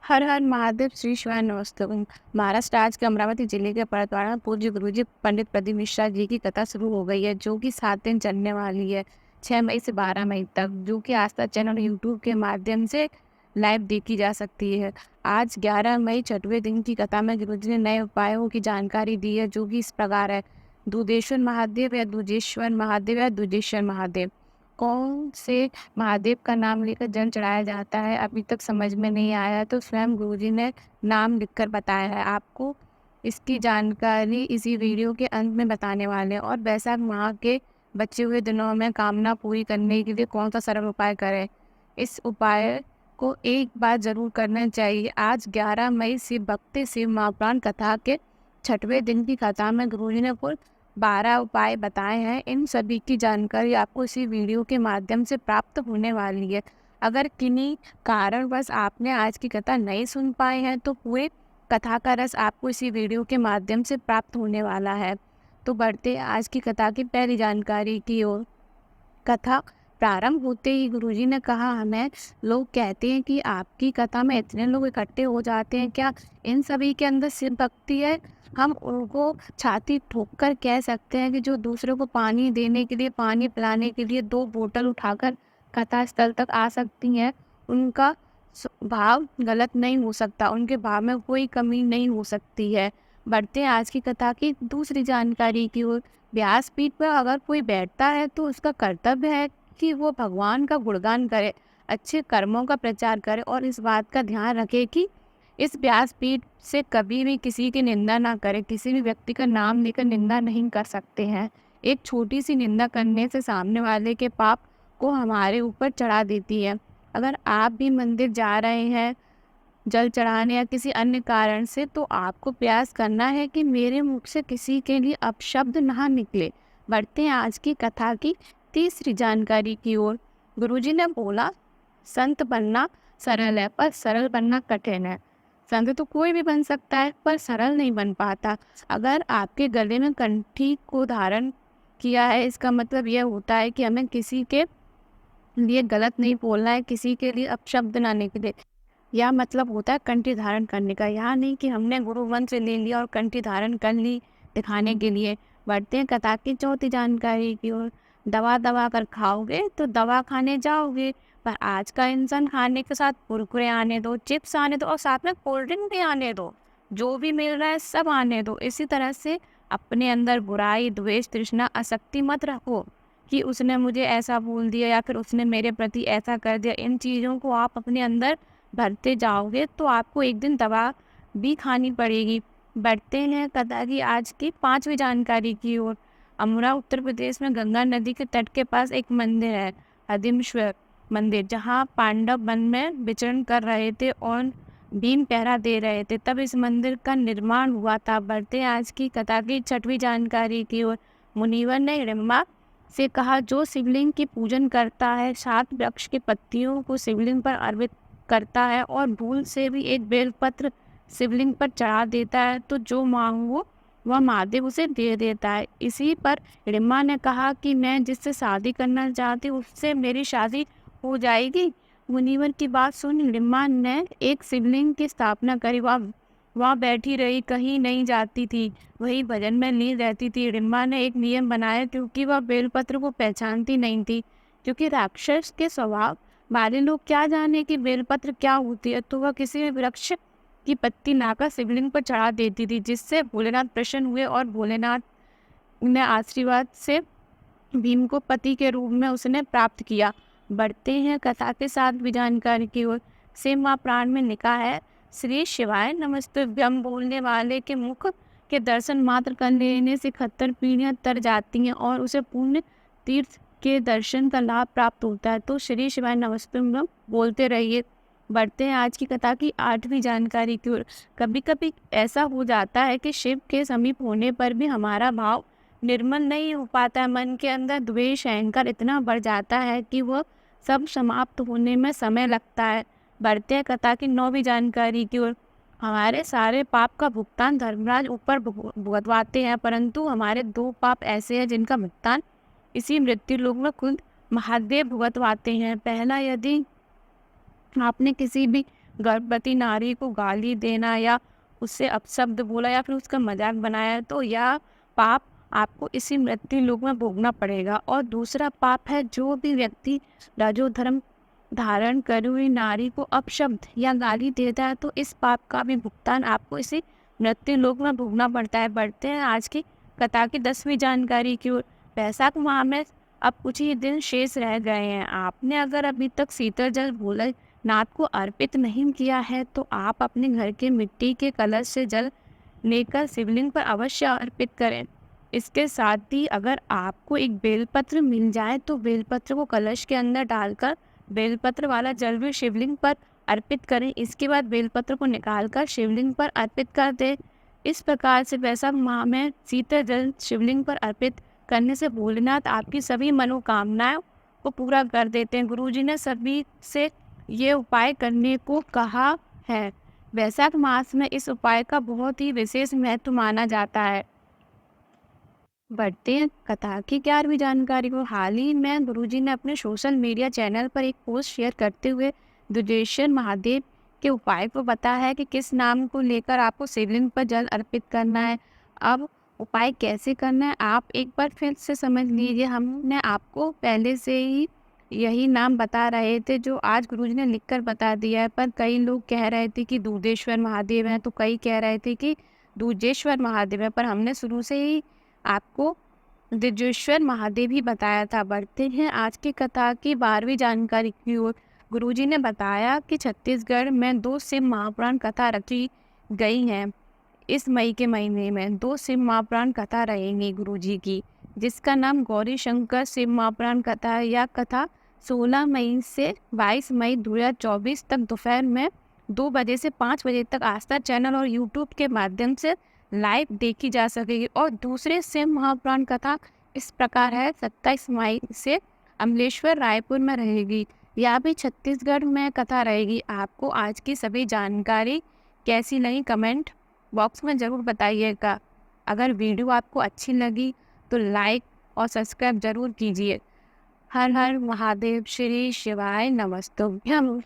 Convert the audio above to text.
हर हर महादेव श्री शिवाय नमस्ते। महाराष्ट्र राज्य के अमरावती जिले के परतवाड़ा में पूज्य गुरुजी पंडित प्रदीप मिश्रा जी की कथा शुरू हो गई है, जो कि 7 दिन चलने वाली है, 6 मई से 12 मई तक, जो कि आस्था चैनल यूट्यूब के माध्यम से लाइव देखी जा सकती है। आज 11 मई 6वें दिन की कथा में गुरुजी ने नए उपायों की जानकारी दी है, जो कि इस प्रकार है। दुधेश्वर महादेव या दुजेश्वर महादेव या दुजेश्वर महादेव, कौन से महादेव का नाम लेकर जल चढ़ाया जाता है, अभी तक समझ में नहीं आया, तो स्वयं गुरुजी ने नाम लिखकर बताया है। आपको इसकी जानकारी इसी वीडियो के अंत में बताने वाले हैं। और बैसाख माह के बचे हुए दिनों में कामना पूरी करने के लिए कौन सा सरल उपाय करें, इस उपाय को एक बार जरूर करना चाहिए। आज 11 मई शिव भक्ति शिव महापुराण कथा के 6वें दिन की कथा में गुरुजी ने कुल 12 उपाय बताए हैं। इन सभी की जानकारी आपको इसी वीडियो के माध्यम से प्राप्त होने वाली है। अगर किन्हीं कारणवश आपने आज की कथा नहीं सुन पाए हैं, तो पूरे कथा का रस आपको इसी वीडियो के माध्यम से प्राप्त होने वाला है। तो बढ़ते आज की कथा की पहली जानकारी की ओर। कथा प्रारंभ होते ही गुरुजी ने कहा, हमें लोग कहते हैं कि आपकी कथा में इतने लोग इकट्ठे हो जाते हैं, क्या इन सभी के अंदर शिव भक्ति है? हम उनको छाती ठोक कर कह सकते हैं कि जो दूसरों को पानी देने के लिए, पानी पिलाने के लिए 2 बोतल उठाकर कथा स्थल तक आ सकती हैं, उनका भाव गलत नहीं हो सकता, उनके भाव में कोई कमी नहीं हो सकती है। बढ़ते हैं आज की कथा की दूसरी जानकारी की ओर। व्यासपीठ पर अगर कोई बैठता है तो उसका कर्तव्य है कि वो भगवान का गुणगान करे, अच्छे कर्मों का प्रचार करे और इस बात का ध्यान रखे कि इस व्यासपीठ से कभी भी किसी की निंदा ना करे। किसी भी व्यक्ति का नाम लेकर निंदा नहीं कर सकते हैं। एक छोटी सी निंदा करने से सामने वाले के पाप को हमारे ऊपर चढ़ा देती है। अगर आप भी मंदिर जा रहे हैं जल चढ़ाने या किसी अन्य कारण से, तो आपको प्रयास करना है कि मेरे मुख से किसी के लिए अपशब्द ना निकले। बढ़ते हैं आज की कथा की तीसरी जानकारी की ओर। गुरुजी ने बोला, संत बनना सरल है पर सरल बनना कठिन है। संत तो कोई भी बन सकता है पर सरल नहीं बन पाता। अगर आपके गले में कंठी को धारण किया है, इसका मतलब यह होता है कि हमें किसी के लिए गलत नहीं बोलना है, किसी के लिए अपशब्द ना निकले। यह मतलब होता है कंठी धारण करने का। यहाँ नहीं कि हमने गुरु मंत्र ले लिया और कंठी धारण कर ली दिखाने के लिए। बढ़ते हैं कथा की चौथी जानकारी की ओर। दवा दवा कर खाओगे तो दवा खाने जाओगे, पर आज का इंसान खाने के साथ कुरकुरे आने दो, चिप्स आने दो और साथ में कोल्ड ड्रिंक भी आने दो, जो भी मिल रहा है सब आने दो। इसी तरह से अपने अंदर बुराई, द्वेष, तृष्णा, आसक्ति मत रखो कि उसने मुझे ऐसा बोल दिया या फिर उसने मेरे प्रति ऐसा कर दिया। इन चीज़ों को आप अपने अंदर भरते जाओगे तो आपको एक दिन दवा भी खानी पड़ेगी। बढ़ते हैं कथा की आज की 5वीं जानकारी की ओर। अमरा उत्तर प्रदेश में गंगा नदी के तट के पास एक मंदिर है, हदिमेश्वर मंदिर, जहाँ पांडव वन में विचरण कर रहे थे और भीम पहरा दे रहे थे, तब इस मंदिर का निर्माण हुआ था। बढ़ते हैं आज की कथा की 6वीं जानकारी की ओर। मुनिवर ने हिडिंबा से कहा, जो शिवलिंग की पूजन करता है, 7 वृक्ष की पत्तियों को शिवलिंग पर अर्पित करता है और भूल से भी एक बेलपत्र शिवलिंग पर चढ़ा देता है, तो जो मांगो वह महादेव उसे दे देता है। इसी पर हिडिंबा ने कहा कि मैं जिससे शादी करना चाहती हूँ उससे मेरी शादी हो जाएगी। मुनिवर की बात सुन हिडिंबा ने एक शिवलिंग की स्थापना करी। वह बैठी रही, कहीं नहीं जाती थी, वही भजन में लीन रहती थी। हिडिंबा ने एक नियम बनाया, क्योंकि वह बेलपत्र को पहचानती नहीं थी, क्योंकि राक्षस के स्वभाव वाले लोग क्या जाने कि बेलपत्र क्या होती है, तो वह किसी भी वृक्ष की पत्ती लाकर शिवलिंग पर चढ़ा देती थी, जिससे भोलेनाथ प्रसन्न हुए और भोलेनाथ ने आशीर्वाद से भीम को पति के रूप में उसने प्राप्त किया। बढ़ते हैं कथा के साथ भी जानकारी की ओर। शिव महापुराण में लिखा है, श्री शिवाय नमस्तुभ्यम बोलने वाले के मुख के दर्शन मात्र कर लेने से 71 पीढ़ियां तर जाती हैं और उसे पुण्य तीर्थ के दर्शन का लाभ प्राप्त होता है। तो श्री शिवाय नमस्तुभ्यम बोलते रहिए। बढ़ते हैं आज की कथा की 8वीं जानकारी की ओर। कभी कभी ऐसा हो जाता है कि शिव के समीप होने पर भी हमारा भाव निर्मल नहीं हो पाता है। मन के अंदर द्वेष, अहंकार इतना बढ़ जाता है कि वह सब समाप्त होने में समय लगता है। बढ़ते हैं कथा की 9वीं जानकारी की ओर। हमारे सारे पाप का भुगतान धर्मराज ऊपर भुगतवाते हैं, परंतु हमारे 2 पाप ऐसे हैं जिनका भुगतान इसी मृत्यु लोक में खुद महादेव भुगतवाते हैं। पहला, यदि आपने किसी भी गर्भवती नारी को गाली देना या उससे अपशब्द बोला या फिर उसका मजाक बनाया, तो यह पाप आपको इसी मृत्यु लोक में भोगना पड़ेगा। और दूसरा पाप है, जो भी व्यक्ति रजोधर्म धारण करी हुई नारी को अपशब्द या गाली देता है, तो इस पाप का भी भुगतान आपको इसी मृत्यु लोक में भोगना पड़ता है। बढ़ते हैं आज की कथा की 10वीं जानकारी की ओर। वैशाख माह में अब कुछ ही दिन शेष रह गए हैं। आपने अगर अभी तक शीतल जल भोलेनाथ को अर्पित नहीं किया है, तो आप अपने घर के मिट्टी के कलश से जल लेकर शिवलिंग पर अवश्य अर्पित करें। इसके साथ ही अगर आपको एक बेलपत्र मिल जाए, तो बेलपत्र को कलश के अंदर डालकर बेलपत्र वाला जल भी शिवलिंग पर अर्पित करें। इसके बाद बेलपत्र को निकालकर शिवलिंग पर अर्पित कर दें। इस प्रकार से वैशाख माह में शीतल जल शिवलिंग पर अर्पित करने से भोलेनाथ आपकी सभी मनोकामनाओं को पूरा कर देते हैं। गुरुजी ने सभी से ये उपाय करने को कहा है। वैशाख मास में इस उपाय का बहुत ही विशेष महत्व माना जाता है। बढ़ते हैं कथा की 11वीं जानकारी को। हाल ही में गुरुजी ने अपने सोशल मीडिया चैनल पर एक पोस्ट शेयर करते हुए दुजेश्वर महादेव के उपाय को बताया है कि किस नाम को लेकर आपको शिवलिंग पर जल अर्पित करना है। अब उपाय कैसे करना है आप एक बार फिर से समझ लीजिए। हमने आपको पहले से ही यही नाम बता रहे थे, जो आज गुरुजी ने लिखकर बता दिया है, पर कई लोग कह रहे थे कि दूधेश्वर महादेव हैं, तो कई कह रहे थे कि दूजेश्वर महादेव है, पर हमने शुरू से ही आपको दुजेश्वर महादेव ही बताया था। बढ़ते हैं आज की कथा की 12वीं जानकारी की ओर। गुरुजी ने बताया कि छत्तीसगढ़ में 2 शिव महापुराण कथा रची गई हैं। इस मई के महीने में 2 शिव महापुराण कथा रहेंगी गुरुजी की, जिसका नाम गौरी शंकर शिव महापुराण कथा है। यह कथा 16 मई से 22 मई 2024 तक दोपहर में 2 बजे से 5 बजे तक आस्था चैनल और यूट्यूब के माध्यम से लाइव देखी जा सकेगी। और दूसरे शिव महापुराण कथा इस प्रकार है, 27 मई से अमलेश्वर रायपुर में रहेगी। यह भी छत्तीसगढ़ में कथा रहेगी। आपको आज की सभी जानकारी कैसी लगी कमेंट बॉक्स में ज़रूर बताइएगा। अगर वीडियो आपको अच्छी लगी तो लाइक और सब्सक्राइब ज़रूर कीजिए। हर हर महादेव, श्री शिवाय नमस्तुभ्यम।